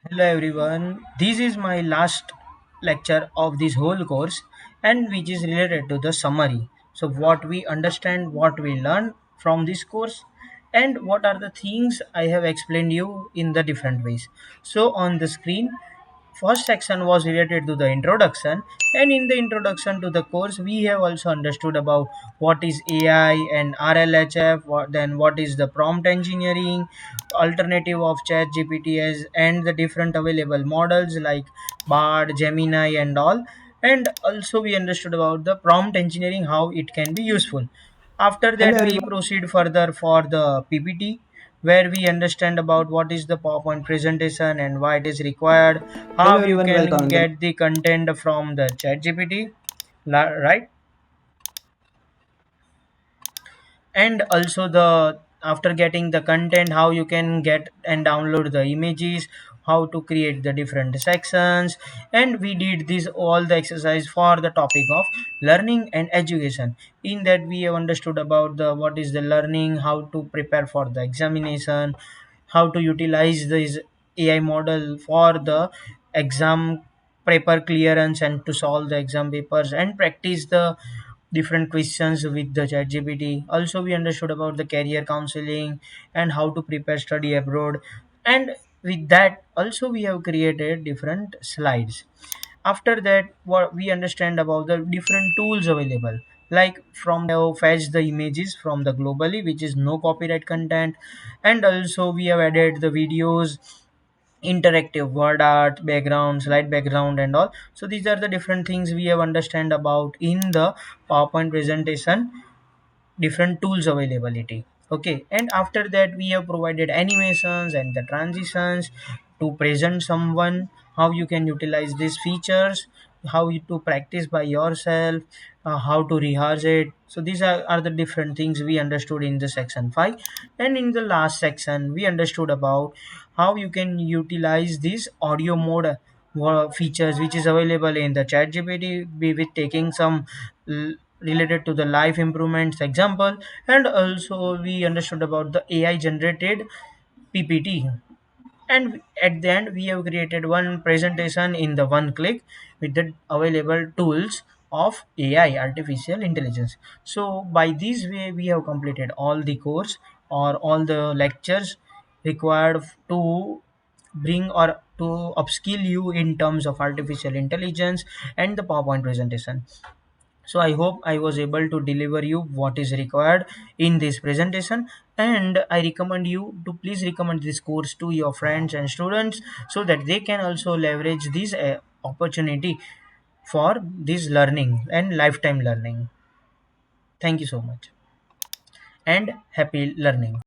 Hello everyone. This is my last lecture of this whole course and which is related to the summary. So what we understand, what we learn from this course and what are the things I have explained you in the different ways. So on the screen first section was related to the introduction, and in the introduction to the course we have also understood about what is AI and RLHF, then what is the prompt engineering, alternative of ChatGPT and the different available models like Bard, Gemini and all. And also we understood about the prompt engineering, how it can be useful. After Hello that we everyone. proceed further for the PPT, where we understand about what is the PowerPoint presentation and why it is required, Hello how you everyone. can Welcome. get the content from the ChatGPT, right? And also the after getting the content, how you can get and download the images, how to create the different sections. And we did this all the exercise for the topic of learning and education. In that we have understood about the what is the learning, how to prepare for the examination, how to utilize this AI model for the exam paper clearance and to solve the exam papers and practice the different questions with the ChatGPT. Also, we understood about the career counseling and how to prepare study abroad. And with that, also we have created different slides. After that, what we understand about the different tools available. Like from the fetch the images from the globally, which is no copyright content, and also we have added the videos, interactive word art, background, slide background and all. So these are the different things we have understand about in the PowerPoint presentation, different tools availability. Okay, and after that we have provided animations and the transitions to present someone, how you can utilize these features, how you to practice by yourself, how to rehearse it. So these are the different things we understood in the section 5. And in the last section we understood about how you can utilize this audio mode features which is available in the chat gpt, be with taking some related to the life improvements example. And also we understood about the AI generated PPT. And at the end we have created one presentation in the one click with the available tools of AI, artificial intelligence. So by this way we have completed all the course or all the lectures required to bring or to upskill you in terms of artificial intelligence and the PowerPoint presentation. So I hope I was able to deliver you what is required in this presentation, and I recommend you to please recommend this course to your friends and students so that they can also leverage this opportunity for this learning and lifetime learning. Thank you so much and happy learning.